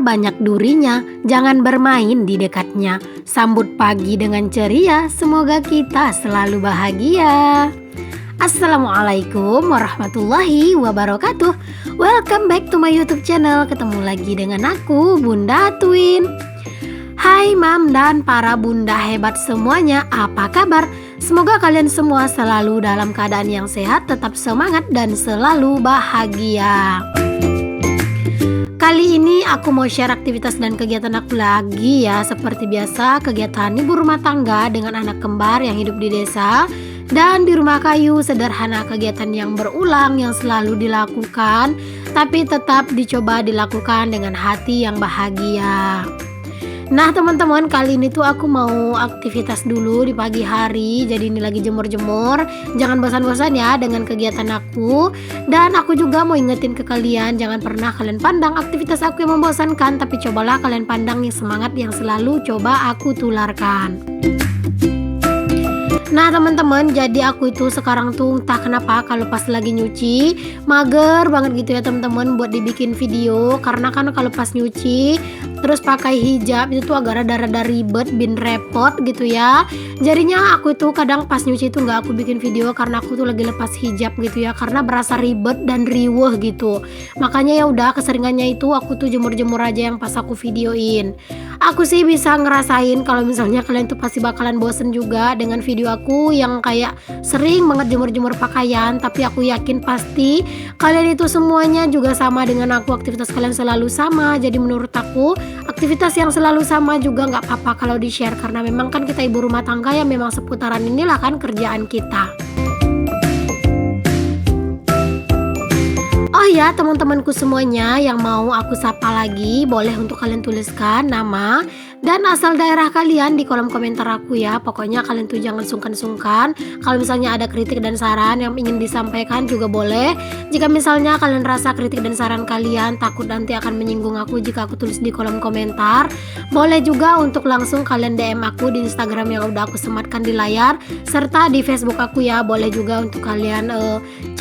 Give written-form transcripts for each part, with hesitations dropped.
ular banyak durinya, jangan bermain di dekatnya. Sambut pagi dengan ceria, semoga kita selalu bahagia. Assalamualaikum warahmatullahi wabarakatuh. Welcome back to my YouTube channel. Ketemu lagi dengan aku, Bunda Twin. Hai Mam dan para bunda hebat semuanya, apa kabar? Semoga kalian semua selalu dalam keadaan yang sehat, tetap semangat dan selalu bahagia. Kali ini aku mau share aktivitas dan kegiatan aku lagi ya. Seperti biasa, kegiatan ibu rumah tangga dengan anak kembar yang hidup di desa dan di rumah kayu, sederhana, kegiatan yang berulang yang selalu dilakukan, tapi tetap dicoba dilakukan dengan hati yang bahagia. Nah teman-teman, kali ini tuh aku mau aktivitas dulu di pagi hari. Jadi ini lagi jemur-jemur. Jangan bosan-bosan ya dengan kegiatan aku. Dan aku juga mau ingetin ke kalian, jangan pernah kalian pandang aktivitas aku yang membosankan, tapi cobalah kalian pandang yang semangat yang selalu coba aku tularkan. Nah teman-teman, jadi aku itu sekarang tuh entah kenapa kalau pas lagi nyuci mager banget gitu ya teman-teman buat dibikin video. Karena kan kalau pas nyuci terus pakai hijab itu tuh agak rada-rada ribet, bin repot gitu ya. Jadinya aku itu kadang pas nyuci itu nggak aku bikin video karena aku tuh lagi lepas hijab gitu ya, karena berasa ribet dan riweh gitu. Makanya ya udah, keseringannya itu aku tuh jemur-jemur aja yang pas aku videoin. Aku sih bisa ngerasain kalau misalnya kalian tuh pasti bakalan bosen juga dengan video aku yang kayak sering banget jemur-jemur pakaian. Tapi aku yakin pasti kalian itu semuanya juga sama dengan aku, aktivitas kalian selalu sama. Jadi menurut aku aktivitas yang selalu sama juga nggak apa-apa kalau di-share, karena memang kan kita ibu rumah tangga ya, memang seputaran inilah kan kerjaan kita. Oh ya teman-temanku semuanya, yang mau aku sapa lagi, boleh untuk kalian tuliskan nama dan asal daerah kalian di kolom komentar aku ya. Pokoknya kalian tuh jangan sungkan-sungkan. Kalau misalnya ada kritik dan saran yang ingin disampaikan juga boleh. Jika misalnya kalian rasa kritik dan saran kalian takut nanti akan menyinggung aku jika aku tulis di kolom komentar, boleh juga untuk langsung kalian DM aku di Instagram yang udah aku sematkan di layar, serta di Facebook aku ya. Boleh juga untuk kalian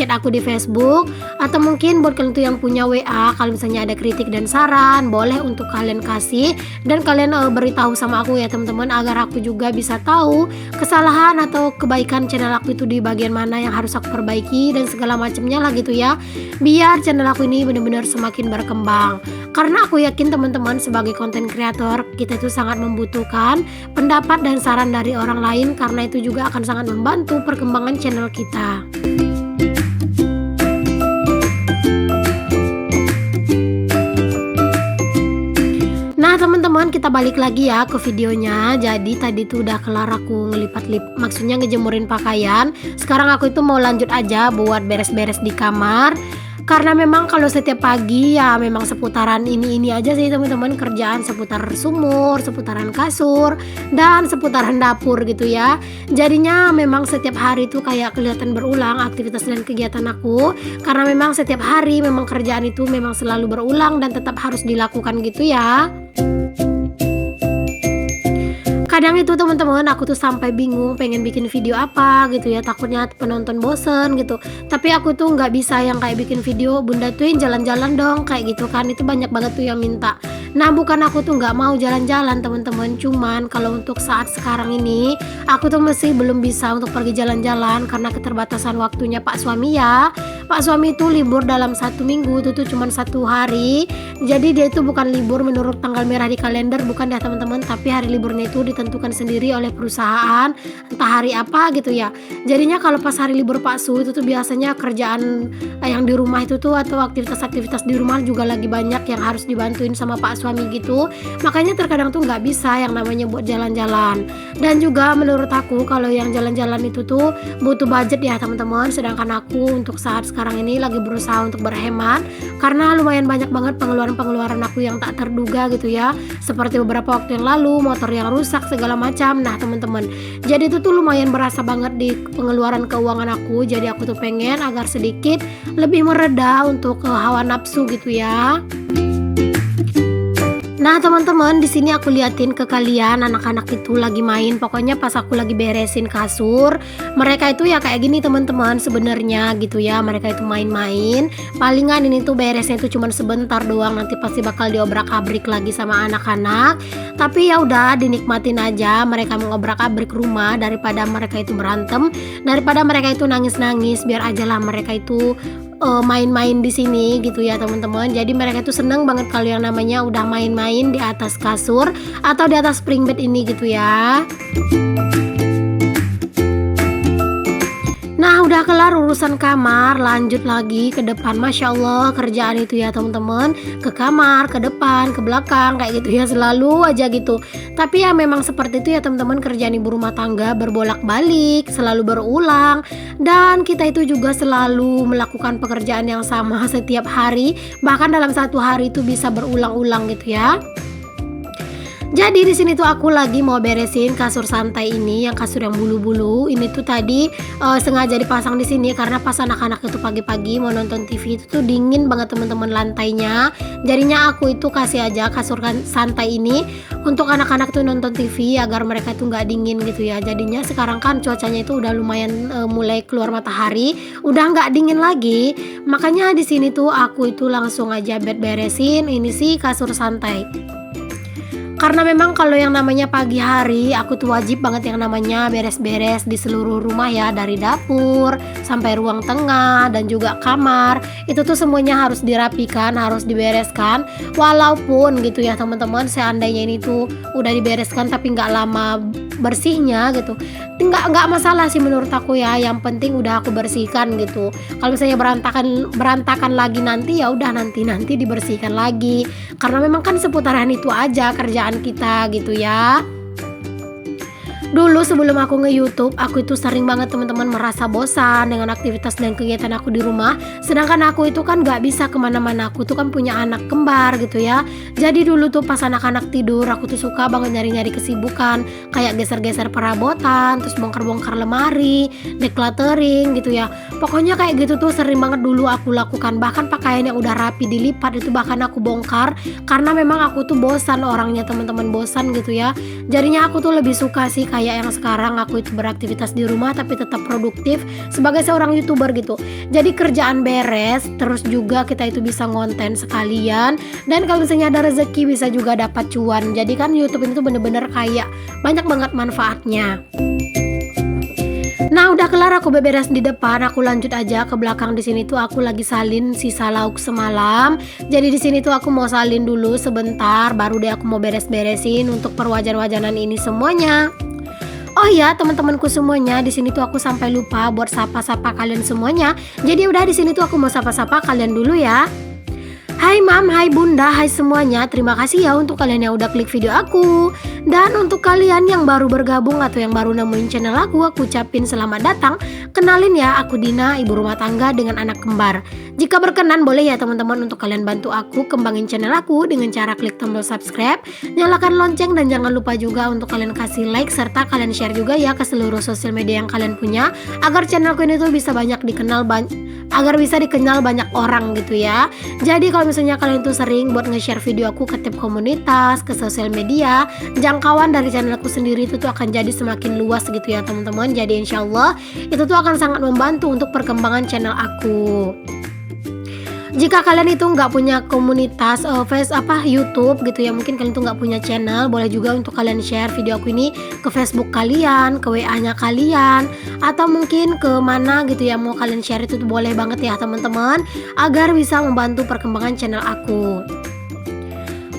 chat aku di Facebook, atau mungkin buat kalian tuh yang punya WA, kalau misalnya ada kritik dan saran boleh untuk kalian kasih dan kalian beritahu sama aku ya teman-teman, agar aku juga bisa tahu kesalahan atau kebaikan channel aku itu di bagian mana yang harus aku perbaiki dan segala macamnya lah gitu ya, biar channel aku ini benar-benar semakin berkembang. Karena aku yakin teman-teman sebagai konten kreator kita itu sangat membutuhkan pendapat dan saran dari orang lain, karena itu juga akan sangat membantu perkembangan channel kita. Nah teman-teman, kita balik lagi ya ke videonya. Jadi tadi tuh udah kelar aku maksudnya ngejemurin pakaian. Sekarang aku itu mau lanjut aja buat beres-beres di kamar. Karena memang kalau setiap pagi ya memang seputaran ini aja sih teman-teman, kerjaan seputar sumur, seputaran kasur, dan seputaran dapur gitu ya. Jadinya memang setiap hari itu kayak kelihatan berulang aktivitas dan kegiatan aku. Karena memang setiap hari memang kerjaan itu memang selalu berulang dan tetap harus dilakukan gitu ya. Kadang itu teman-teman aku tuh sampai bingung pengen bikin video apa gitu ya, takutnya penonton bosen gitu. Tapi aku tuh nggak bisa yang kayak bikin video Bunda Twin jalan-jalan dong kayak gitu kan, itu banyak banget tuh yang minta. Nah bukan aku tuh nggak mau jalan-jalan teman-teman, cuman kalau untuk saat sekarang ini aku tuh masih belum bisa untuk pergi jalan-jalan karena keterbatasan waktunya Pak suami ya. Pak suami itu libur dalam 1 minggu itu tuh cuma 1 hari. Jadi dia itu bukan libur menurut tanggal merah di kalender, bukan ya teman-teman, tapi hari liburnya itu ditentukan sendiri oleh perusahaan, entah hari apa gitu ya. Jadinya kalau pas hari libur Pak Su itu tuh biasanya kerjaan yang di rumah itu tuh atau aktivitas-aktivitas di rumah juga lagi banyak yang harus dibantuin sama Pak suami gitu. Makanya terkadang tuh nggak bisa yang namanya buat jalan-jalan. Dan juga menurut aku kalau yang jalan-jalan itu tuh butuh budget ya teman-teman. Sedangkan aku untuk saat sekarang ini lagi berusaha untuk berhemat karena lumayan banyak banget pengeluaran aku yang tak terduga gitu ya. Seperti beberapa waktu yang lalu motor yang rusak segala macam. Nah teman-teman, jadi itu tuh lumayan berasa banget di pengeluaran keuangan aku. Jadi aku tuh pengen agar sedikit lebih mereda untuk hawa nafsu gitu ya. Nah, teman-teman, di sini aku liatin ke kalian anak-anak itu lagi main. Pokoknya pas aku lagi beresin kasur, mereka itu ya kayak gini teman-teman sebenarnya gitu ya. Mereka itu main-main. Palingan ini tuh beresnya itu cuma sebentar doang, nanti pasti bakal diobrak-abrik lagi sama anak-anak. Tapi ya udah dinikmatin aja mereka mengobrak-abrik rumah daripada mereka itu berantem, daripada mereka itu nangis-nangis, biar aja lah mereka itu main-main di sini gitu ya teman-teman. Jadi mereka tuh seneng banget kalau yang namanya udah main-main di atas kasur atau di atas spring bed ini gitu ya. Nah, udah kelar urusan kamar, lanjut lagi ke depan. Masya Allah, kerjaan itu ya teman-teman, ke kamar, ke depan, ke belakang, kayak gitu ya, selalu aja gitu. Tapi ya memang seperti itu ya teman-teman, kerjaan ibu rumah tangga berbolak-balik, selalu berulang. Dan kita itu juga selalu melakukan pekerjaan yang sama setiap hari, bahkan dalam satu hari itu bisa berulang-ulang gitu ya. Jadi di sini tuh aku lagi mau beresin kasur santai ini, yang kasur yang bulu-bulu. Ini tuh tadi sengaja dipasang di sini karena pas anak-anak itu pagi-pagi mau nonton TV itu tuh dingin banget teman-teman lantainya. Jadinya aku itu kasih aja kasur santai ini untuk anak-anak tuh nonton TV agar mereka tuh nggak dingin gitu ya. Jadinya sekarang kan cuacanya itu udah lumayan mulai keluar matahari, udah nggak dingin lagi. Makanya di sini tuh aku itu langsung aja beresin ini sih kasur santai. Karena memang kalau yang namanya pagi hari aku tuh wajib banget yang namanya beres-beres di seluruh rumah ya, dari dapur sampai ruang tengah dan juga kamar. Itu tuh semuanya harus dirapikan, harus dibereskan. Walaupun gitu ya teman-teman, seandainya ini tuh udah dibereskan tapi nggak lama bersihnya gitu, nggak masalah sih menurut aku ya. Yang penting udah aku bersihkan gitu. Kalau misalnya berantakan lagi nanti ya udah nanti dibersihkan lagi. Karena memang kan seputaran itu aja kerjaan kita gitu ya. Dulu sebelum aku nge-YouTube, aku itu sering banget teman-teman merasa bosan dengan aktivitas dan kegiatan aku di rumah. Sedangkan aku itu kan gak bisa kemana-mana, aku tuh kan punya anak kembar gitu ya. Jadi dulu tuh pas anak-anak tidur, aku tuh suka banget nyari-nyari kesibukan, kayak geser-geser perabotan, terus bongkar-bongkar lemari, decluttering gitu ya. Pokoknya kayak gitu tuh sering banget dulu aku lakukan. Bahkan pakaian yang udah rapi dilipat itu bahkan aku bongkar, karena memang aku tuh bosan orangnya teman-teman, bosan gitu ya. Jadinya aku tuh lebih suka sih kayak yang sekarang aku itu beraktivitas di rumah tapi tetap produktif sebagai seorang YouTuber gitu. Jadi kerjaan beres, terus juga kita itu bisa ngonten sekalian, dan kalau misalnya ada rezeki bisa juga dapat cuan. Jadi kan YouTube itu bener-bener kayak banyak banget manfaatnya. Nah, udah kelar aku beberes di depan, aku lanjut aja ke belakang. Di sini tuh aku lagi salin sisa lauk semalam. Jadi di sini tuh aku mau salin dulu sebentar, baru deh aku mau beres-beresin untuk perwajan-wajanan ini semuanya. Oh ya teman-temanku semuanya, di sini tuh aku sampai lupa buat sapa-sapa kalian semuanya. Jadi udah di sini tuh aku mau sapa-sapa kalian dulu ya. Hai Mam, hai Bunda, hai semuanya. Terima kasih ya untuk kalian yang udah klik video aku. Dan untuk kalian yang baru bergabung atau yang baru nemuin channel aku ucapin selamat datang. Kenalin ya, aku Dina, ibu rumah tangga dengan anak kembar. Jika berkenan boleh ya teman-teman untuk kalian bantu aku kembangin channel aku dengan cara klik tombol subscribe, nyalakan lonceng, dan jangan lupa juga untuk kalian kasih like serta kalian share juga ya ke seluruh sosial media yang kalian punya, agar channelku ini tuh bisa banyak dikenal banyak orang gitu ya. Jadi kalau misalnya kalian tuh sering buat nge-share video aku ke tiap komunitas, ke sosial media, jangkauan dari channelku sendiri itu tuh akan jadi semakin luas gitu ya teman-teman. Jadi insya Allah itu tuh akan sangat membantu untuk perkembangan channel aku. Jika kalian itu nggak punya komunitas YouTube gitu ya, mungkin kalian tuh nggak punya channel, boleh juga untuk kalian share video aku ini ke Facebook kalian, ke WA-nya kalian, atau mungkin ke mana gitu ya mau kalian share, itu tuh boleh banget ya teman-teman, agar bisa membantu perkembangan channel aku.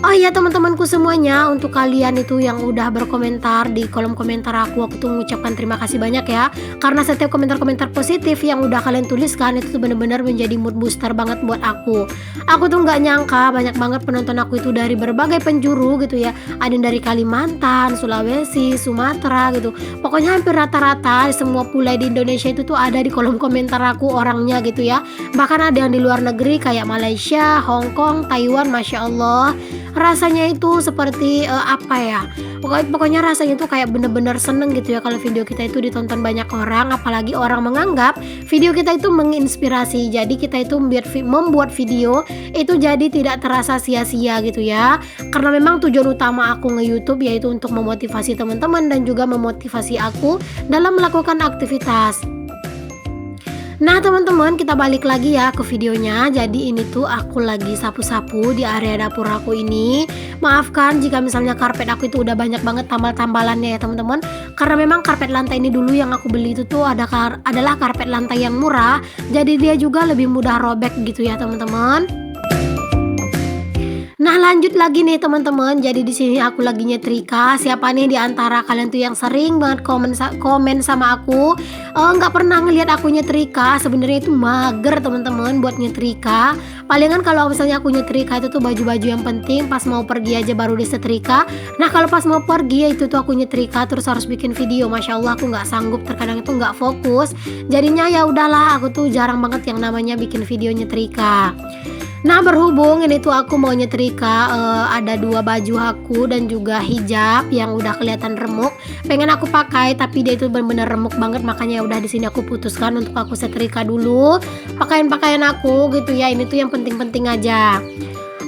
Oh iya teman-temanku semuanya, untuk kalian itu yang udah berkomentar di kolom komentar aku tuh mengucapkan terima kasih banyak ya. Karena setiap komentar-komentar positif yang udah kalian tuliskan itu tuh benar-benar menjadi mood booster banget buat aku. Aku tuh nggak nyangka banyak banget penonton aku itu dari berbagai penjuru gitu ya. Ada yang dari Kalimantan, Sulawesi, Sumatera gitu. Pokoknya hampir rata-rata semua pulau di Indonesia itu tuh ada di kolom komentar aku orangnya gitu ya. Bahkan ada yang di luar negeri kayak Malaysia, Hong Kong, Taiwan, Masya Allah. rasanya itu seperti apa ya, pokoknya rasanya itu kayak bener-bener seneng gitu ya kalau video kita itu ditonton banyak orang, apalagi orang menganggap video kita itu menginspirasi. Jadi kita itu membuat video itu jadi tidak terasa sia-sia gitu ya, karena memang tujuan utama aku nge-YouTube yaitu untuk memotivasi teman-teman dan juga memotivasi aku dalam melakukan aktivitas. Nah teman-teman, kita balik lagi ya ke videonya. Jadi ini tuh aku lagi sapu-sapu di area dapur aku ini. Maafkan jika misalnya karpet aku itu udah banyak banget tambal-tambalannya ya teman-teman, karena memang karpet lantai ini dulu yang aku beli itu tuh adalah karpet lantai yang murah, jadi dia juga lebih mudah robek gitu ya teman-teman. Nah lanjut lagi nih teman-teman, jadi di sini aku lagi nyetrika. Siapa nih di antara kalian tuh yang sering banget komen sama aku nggak pernah ngelihat aku nyetrika? Sebenarnya itu mager teman-teman buat nyetrika. Palingan kalau misalnya aku nyetrika itu tuh baju-baju yang penting, pas mau pergi aja baru disetrika. Nah kalau pas mau pergi ya itu tuh aku nyetrika terus harus bikin video. Masya Allah aku nggak sanggup, terkadang itu nggak fokus. Jadinya ya udahlah, aku tuh jarang banget yang namanya bikin video nyetrika. Nah berhubung ini tuh aku mau nyetrika ada 2 baju aku dan juga hijab yang udah kelihatan remuk, pengen aku pakai tapi dia itu bener-bener remuk banget, makanya ya udah di sini aku putuskan untuk aku setrika dulu pakaian-pakaian aku gitu ya. Ini tuh yang penting-penting aja.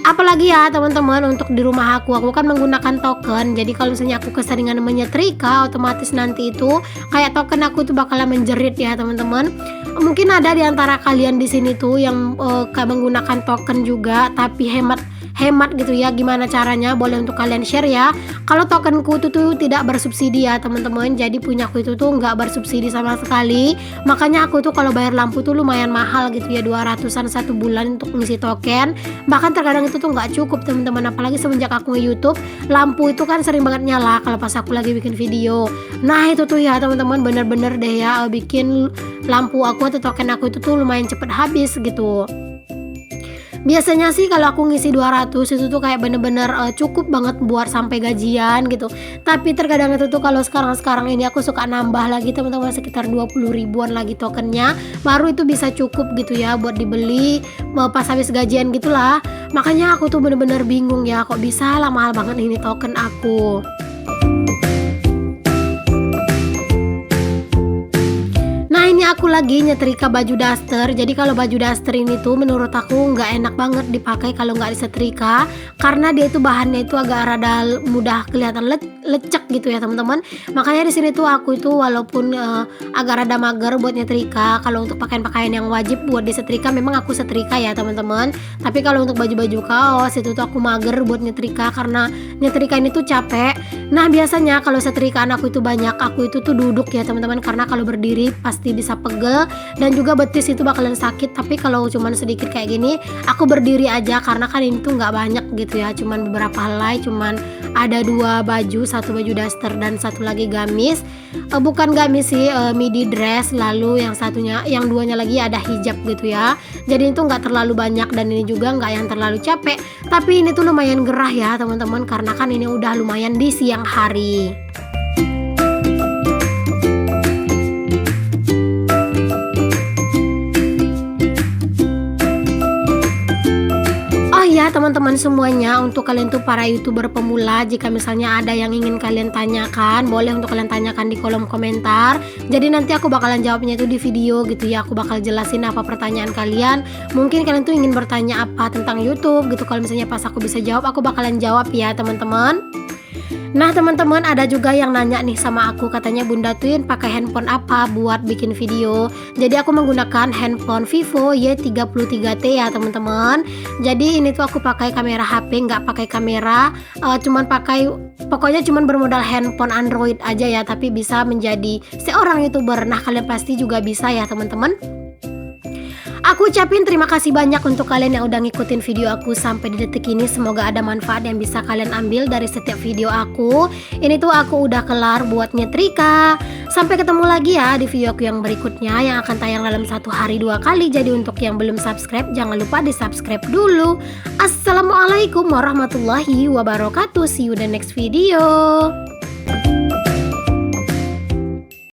Apalagi ya teman-teman, untuk di rumah aku kan menggunakan token. Jadi kalau misalnya aku keseringan menyetrika, otomatis nanti itu kayak token aku tuh bakalan menjerit ya teman-teman. Mungkin ada di antara kalian di sini tuh yang menggunakan token juga tapi hemat gitu ya. Gimana caranya? Boleh untuk kalian share ya. Kalau tokenku itu tuh tidak bersubsidi ya teman-teman. Jadi punyaku itu tuh nggak bersubsidi sama sekali. Makanya aku tuh kalau bayar lampu tuh lumayan mahal gitu ya, 200-an satu bulan untuk ngisi token. Bahkan terkadang itu tuh nggak cukup teman-teman. Apalagi semenjak aku nge-YouTube, lampu itu kan sering banget nyala kalau pas aku lagi bikin video. Nah itu tuh ya teman-teman, bener-bener deh ya bikin lampu aku atau token aku itu tuh lumayan cepet habis gitu. Biasanya sih kalau aku ngisi 200 itu tuh kayak bener-bener cukup banget buat sampai gajian gitu. Tapi terkadang itu tuh kalau sekarang ini aku suka nambah lagi teman-teman, sekitar 20 ribuan lagi tokennya, baru itu bisa cukup gitu ya buat dibeli pas habis gajian gitulah. Makanya aku tuh bener-bener bingung ya, kok bisa lah mahal banget ini token aku. Nah ini aku lagi nyetrika baju daster. Jadi kalau baju daster ini tuh menurut aku nggak enak banget dipakai kalau nggak disetrika, karena dia itu bahannya itu agak rada mudah kelihatan lecek gitu ya teman-teman. Makanya di sini tuh aku itu walaupun agak rada mager buat nyetrika. Kalau untuk pakaian-pakaian yang wajib buat disetrika memang aku setrika ya teman-teman. Tapi kalau untuk baju-baju kaos itu tuh aku mager buat nyetrika karena nyetrika ini tuh capek. Nah biasanya kalau setrikaan aku itu banyak, aku itu tuh duduk ya teman-teman, karena kalau berdiri pasti bisa pegel dan juga betis itu bakalan sakit. Tapi kalau cuman sedikit kayak gini aku berdiri aja, karena kan ini tuh nggak banyak gitu ya, cuman beberapa helai, cuman ada 2 baju, satu baju daster dan satu lagi gamis, bukan gamis sih, midi dress, lalu yang duanya lagi ada hijab gitu ya. Jadi itu nggak terlalu banyak dan ini juga nggak yang terlalu capek, tapi ini tuh lumayan gerah ya teman-teman, karena kan ini udah lumayan di siang hari. Ya teman-teman semuanya, untuk kalian tuh para youtuber pemula, jika misalnya ada yang ingin kalian tanyakan, boleh untuk kalian tanyakan di kolom komentar. Jadi nanti aku bakalan jawabnya itu di video gitu ya. Aku bakal jelasin apa pertanyaan kalian. Mungkin kalian tuh ingin bertanya apa tentang YouTube gitu. Kalau misalnya pas aku bisa jawab, aku bakalan jawab ya teman-teman. Nah teman-teman, ada juga yang nanya nih sama aku, katanya Bunda Twin pakai handphone apa buat bikin video. Jadi aku menggunakan handphone Vivo Y33T ya teman-teman. Jadi ini tuh aku pakai kamera HP, nggak pakai kamera, pokoknya cuman bermodal handphone Android aja ya, tapi bisa menjadi seorang YouTuber. Nah kalian pasti juga bisa ya teman-teman. Aku ucapin terima kasih banyak untuk kalian yang udah ngikutin video aku sampai di detik ini. Semoga ada manfaat yang bisa kalian ambil dari setiap video aku. Ini tuh aku udah kelar buat nyetrika. Sampai ketemu lagi ya di video aku yang berikutnya, yang akan tayang dalam 1 hari 2 kali. Jadi untuk yang belum subscribe, jangan lupa di subscribe dulu. Assalamualaikum warahmatullahi wabarakatuh. See you the next video.